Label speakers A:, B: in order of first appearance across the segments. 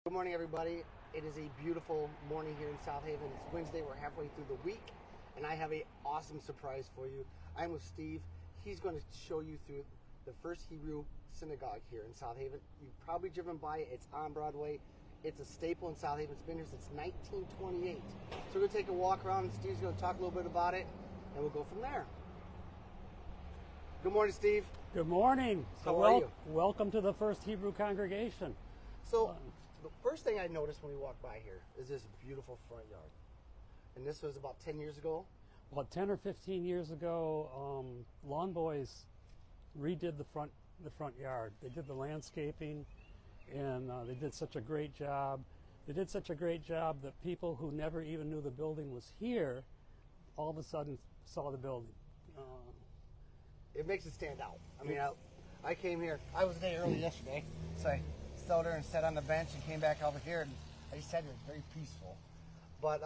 A: Good morning, everybody. It is a beautiful morning here in South Haven. It's Wednesday. We're halfway through the week, and I have an awesome surprise for you. I'm with Steve. He's going to show you through the First Hebrew Synagogue here in South Haven. You've probably driven by it. It's on Broadway. It's a staple in South Haven. It's been here since 1928. So we're going to take a walk around, and Steve's going to talk a little bit about it, and we'll go from there. Good morning, Steve.
B: Good morning.
A: How are you?
B: Welcome to the First Hebrew congregation.
A: So the first thing I noticed when we walked by here is this beautiful front yard. And this was about 10 years ago?
B: About 10 or 15 years ago, Lawn Boys redid the front yard. They did the landscaping, and they did such a great job. They did such a great job that people who never even knew the building was here all of a sudden saw the building.
A: It makes it stand out. I mean, I came here. I was there early yesterday, so I stood there and sat on the bench and came back over here, and I just sat here. It's very peaceful. But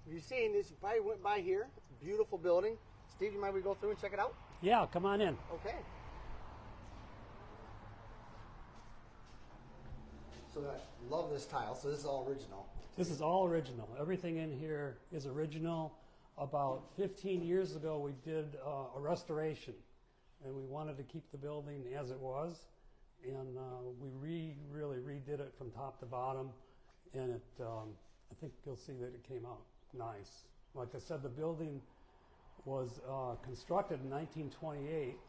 A: you're seeing this. If I went by here, beautiful building. Steve, you mind we go through and check it out?
B: Yeah, come on in.
A: Okay. So I love this tile. So this is all original.
B: This is all original. Everything in here is original. About 15 years ago, we did a restoration, and we wanted to keep the building as it was, and we really redid it from top to bottom, and it, I think you'll see that it came out nice. Like I said, the building was constructed in 1928.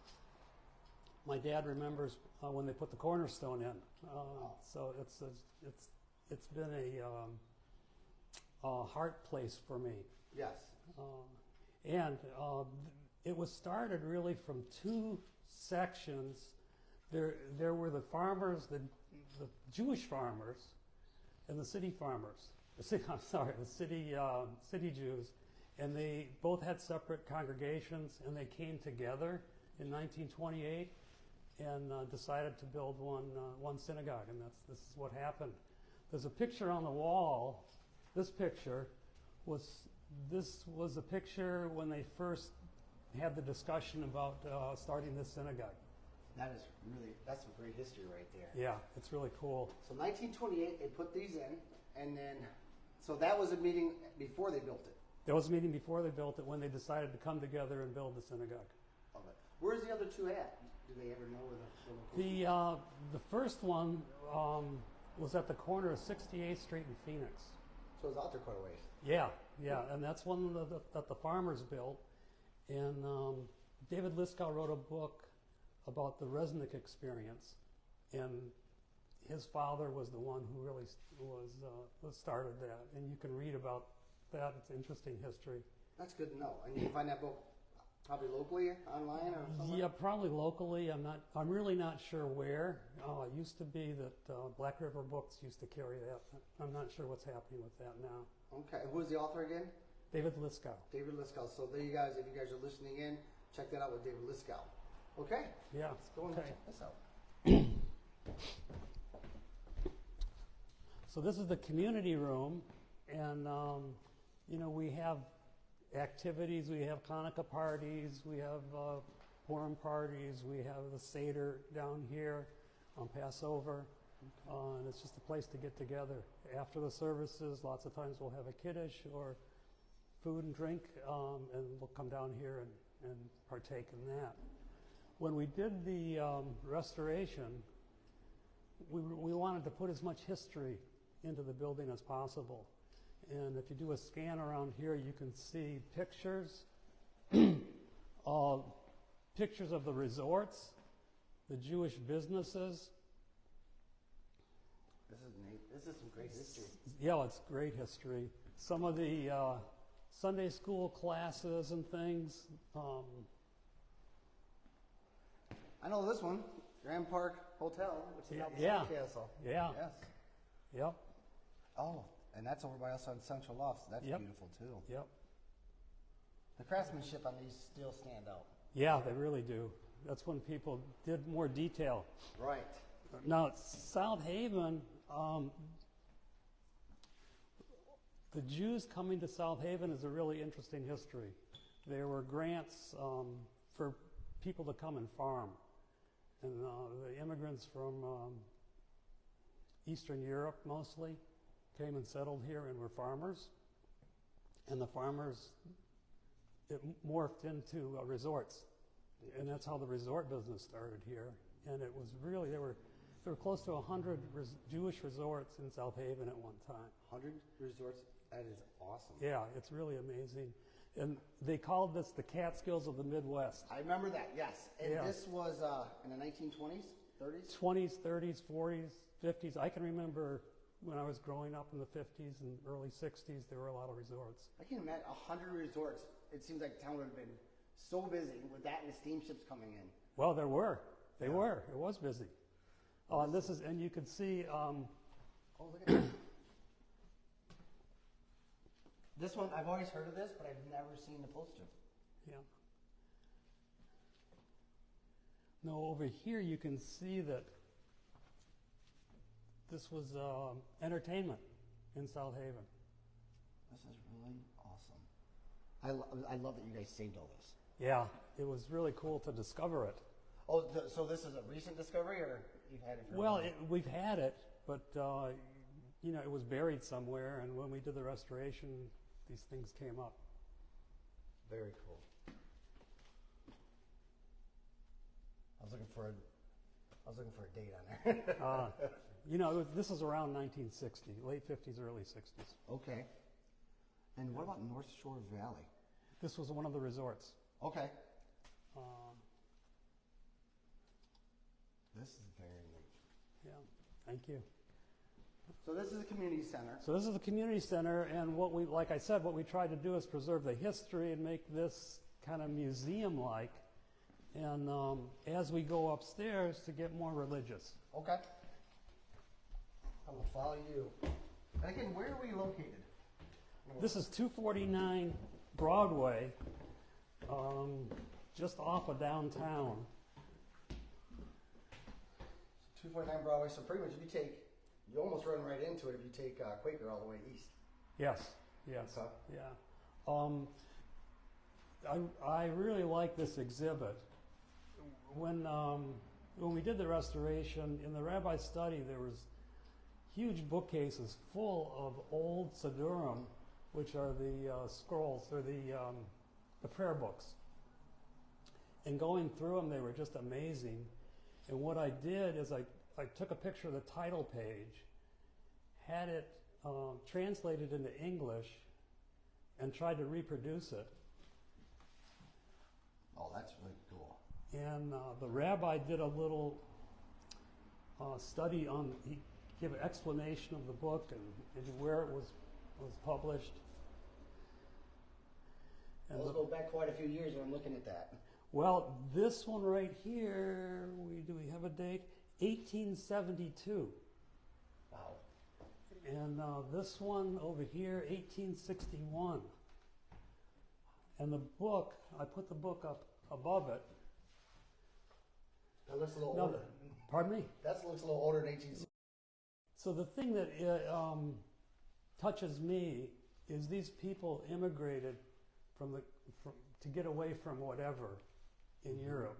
B: My dad remembers when they put the cornerstone in, so it's been a heart place for me.
A: Yes.
B: And it was started really from two sections. There were the farmers, the Jewish farmers, and the city farmers. The city Jews, and they both had separate congregations, and they came together in 1928 and decided to build one synagogue, and this is what happened. There's a picture on the wall. This was a picture when they first had the discussion about starting this synagogue.
A: That's some great history right there.
B: Yeah, it's really cool.
A: So 1928, they put these in, and then, so that was a meeting before they built it.
B: There was a meeting before they built it when they decided to come together and build the synagogue.
A: Okay. Where's the other two at? Do they ever know where the
B: The first one was at the corner of 68th Street in Phoenix.
A: So it was out there quite a ways.
B: Yeah, and that's one that the farmers built. And David Liskow wrote a book about the Resnick experience, and his father was the one who really started that. And you can read about that. It's interesting history.
A: That's good to know. And you can find that book probably locally, online, or somewhere?
B: Yeah, probably locally. I'm really not sure where. It used to be that Black River Books used to carry that. I'm not sure what's happening with that now.
A: Okay. Who's the author again?
B: David Liskow.
A: David Liskow. So there you guys, if you guys are listening in, check that out with David Liskow. Okay.
B: Yeah.
A: Let's go and check this out.
B: So this is the community room, and we have activities. We have Hanukkah parties. We have Purim parties. We have the Seder down here on Passover, and it's just a place to get together. After the services, lots of times we'll have a kiddush or food and drink, and we'll come down here and partake in that. When we did the restoration, we wanted to put as much history into the building as possible. And if you do a scan around here, you can see pictures, pictures of the resorts, the Jewish businesses.
A: This is neat. This is some great history.
B: Yeah, it's great history. Some of the Sunday school classes and things.
A: I know this one, Grand Park Hotel, which is now the Sun Castle.
B: Yeah.
A: Yes.
B: Yep.
A: Oh, and that's over by us on Central Lofts. That's beautiful too.
B: Yep.
A: The craftsmanship on these still stand out.
B: Yeah, they really do. That's when people did more detail.
A: Right.
B: Now, South Haven, the Jews coming to South Haven is a really interesting history. There were grants for people to come and farm. And the immigrants from Eastern Europe mostly, came and settled here and were farmers. And the farmers, it morphed into resorts. And that's how the resort business started here. And it was really, there were close to 100 Jewish resorts in South Haven at one time.
A: 100 resorts? That is awesome.
B: Yeah, it's really amazing. And they called this the Catskills of the Midwest.
A: I remember that, yes. And
B: Yeah.
A: this was in the 1920s, 30s?
B: 20s, 30s, 40s, 50s. I can remember when I was growing up in the 50s and early 60s, there were a lot of resorts.
A: I can imagine 100 resorts. It seems like town would have been so busy with that and the steamships coming in.
B: Well, there were. They
A: Yeah.
B: were. It was busy. And this is, and you can see.
A: Oh, look at that. This one, I've always heard of this, but I've never seen the poster.
B: Yeah. No, over here you can see that this was entertainment in South Haven.
A: This is really awesome. I love that you guys saved all this.
B: Yeah, it was really cool to discover it.
A: Oh, so this is a recent discovery, or you've had it for a
B: Well,
A: while?
B: we've had it, but you know, it was buried somewhere, and when we did the restoration, these things came up.
A: Very cool. I was looking for a date on there.
B: You know, this is around 1960, late 50s, early 60s.
A: Okay. And what about North Shore Valley?
B: This was one of the resorts.
A: Okay.
B: Uh,
A: This is very neat.
B: yeah, thank you.
A: So this is a community center.
B: So this is the community center, and what we, like I said, what we tried to do is preserve the history and make this kind of museum-like. And as we go upstairs, to get more religious.
A: Okay. I will follow you. And again, where are we located?
B: This is 249 Broadway, just off of downtown.
A: 249 Broadway. So pretty much, you almost run right into it if you take Quaker all the way east.
B: Yes, yes,
A: Okay.
B: yeah. I really like this exhibit. When we did the restoration, in the rabbi's study, there was huge bookcases full of old Sidurim, which are the scrolls, or the prayer books. And going through them, they were just amazing. And what I did is I took a picture of the title page, had it translated into English, and tried to reproduce it.
A: Oh, that's really cool.
B: And the rabbi did a little study on, he gave an explanation of the book and where it was published. And
A: Let's go back quite a few years when I'm looking at that.
B: well, this one right here, do we have a date? 1872.
A: Wow.
B: And this one over here, 1861. And the book, I put the book up above it.
A: That looks a little
B: No,
A: older.
B: pardon me?
A: That looks a little older than 1860.
B: So the thing that touches me is these people immigrated to get away from whatever in Europe.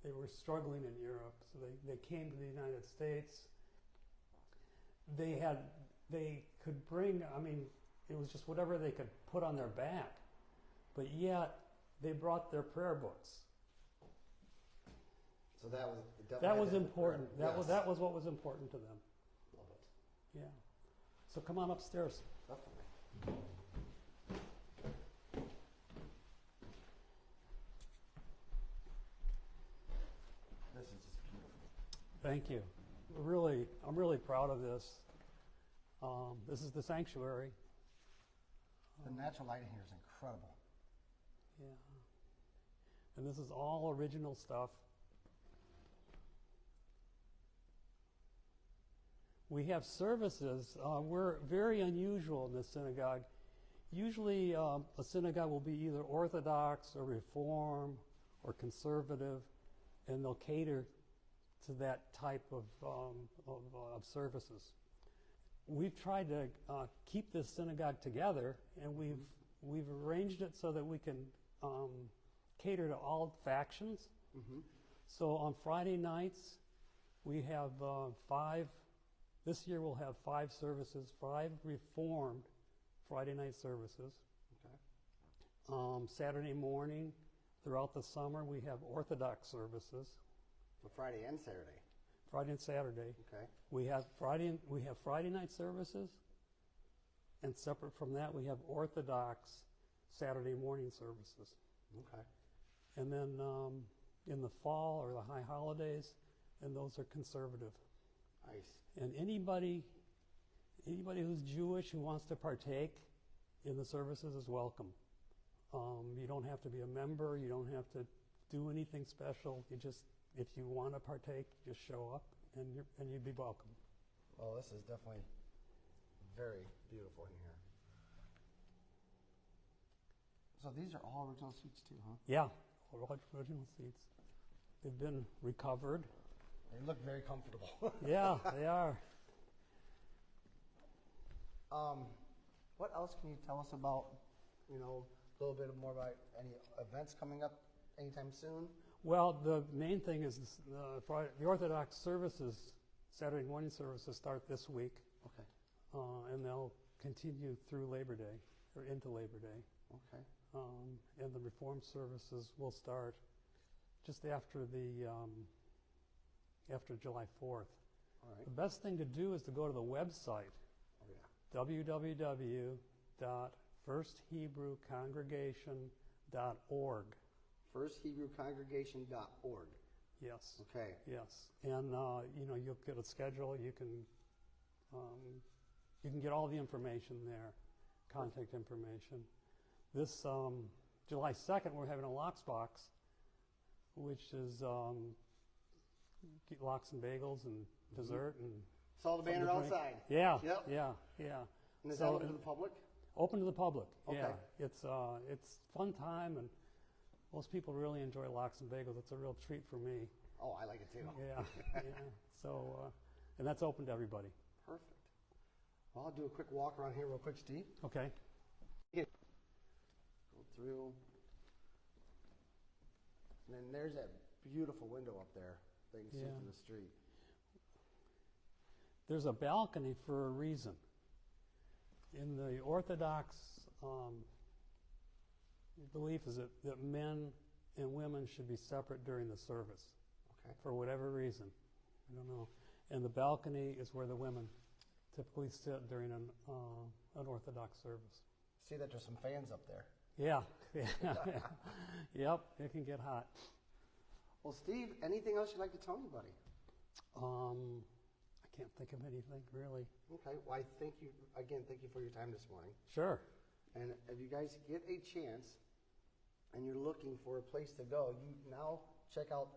B: They were struggling in Europe, so they came to the United States. They could bring, I mean, it was just whatever they could put on their back, but yet they brought their prayer books.
A: So that was
B: That was important.
A: Yes.
B: That was what was important to them.
A: Love it.
B: Yeah. So come on upstairs.
A: Definitely. This is just beautiful.
B: Thank you. I'm really proud of this. This is the sanctuary.
A: The natural lighting here is incredible.
B: Yeah. And this is all original stuff. We have services. We're very unusual in this synagogue. Usually a synagogue will be either Orthodox or Reform or Conservative, and they'll cater to that type of services. We've tried to keep this synagogue together, and we've arranged it so that we can cater to all factions.
A: Mm-hmm.
B: So on Friday nights, we have 5 This year we'll have 5 services, 5 Reformed Friday night services.
A: Okay.
B: Saturday morning, throughout the summer, we have Orthodox services.
A: So Friday and Saturday.
B: Friday and Saturday.
A: Okay.
B: We have Friday night services, and separate from that, we have Orthodox Saturday morning services.
A: Okay.
B: And then in the fall or the high holidays, and those are conservative.
A: Nice.
B: And anybody who's Jewish who wants to partake in the services is welcome. You don't have to be a member. You don't have to do anything special. You just, if you want to partake, just show up, and you'd be welcome.
A: Well, this is definitely very beautiful in here. So these are all original seats too, huh?
B: Yeah, all original seats. They've been recovered.
A: They look very comfortable.
B: Yeah, they are.
A: What else can you tell us about, a little bit more about any events coming up anytime soon?
B: Well, the main thing is the Orthodox services, Saturday morning services, start this week.
A: Okay.
B: And they'll continue through Labor Day, or into Labor Day.
A: Okay.
B: And the Reformed services will start just after after July 4th.
A: All right.
B: The best thing to do is to go to the website, www.firsthebrewcongregation.org.
A: FirstHebrewCongregation.org.
B: Yes.
A: Okay.
B: Yes, and you'll get a schedule. You can get all the information there, contact information. This July 2nd, we're having a Lox Box, which is lox and bagels and dessert and.
A: Saw the banner outside.
B: Yeah.
A: Yep.
B: Yeah.
A: And is that open to the public?
B: Open to the public.
A: Okay.
B: Yeah. It's fun time, and most people really enjoy lox and bagels. It's a real treat for me.
A: Oh, I like it too.
B: Yeah. Yeah. So, and that's open to everybody.
A: Perfect. Well, I'll do a quick walk around here real quick, Steve.
B: Okay.
A: Go through. And then there's that beautiful window up there that you can see from the street.
B: There's a balcony for a reason. In the Orthodox belief is that men and women should be separate during the service.
A: Okay.
B: For whatever reason. I don't know. And the balcony is where the women typically sit during an Orthodox service.
A: See that there's some fans up there.
B: Yeah. Yep, it can get hot.
A: Well, Steve, anything else you'd like to tell anybody?
B: I can't think of anything, really.
A: Okay. Well, thank you for your time this morning.
B: Sure.
A: And if you guys get a chance and you're looking for a place to go, you now check out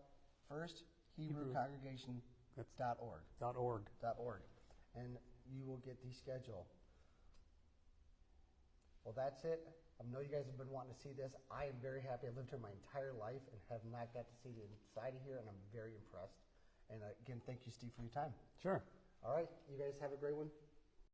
A: FirstHebrewCongregation.org. .org. And you will get the schedule. Well, that's it. I know you guys have been wanting to see this. I am very happy. I've lived here my entire life and have not got to see the inside of here, and I'm very impressed. And again, thank you, Steve, for your time.
B: Sure.
A: All right. You guys have a great one.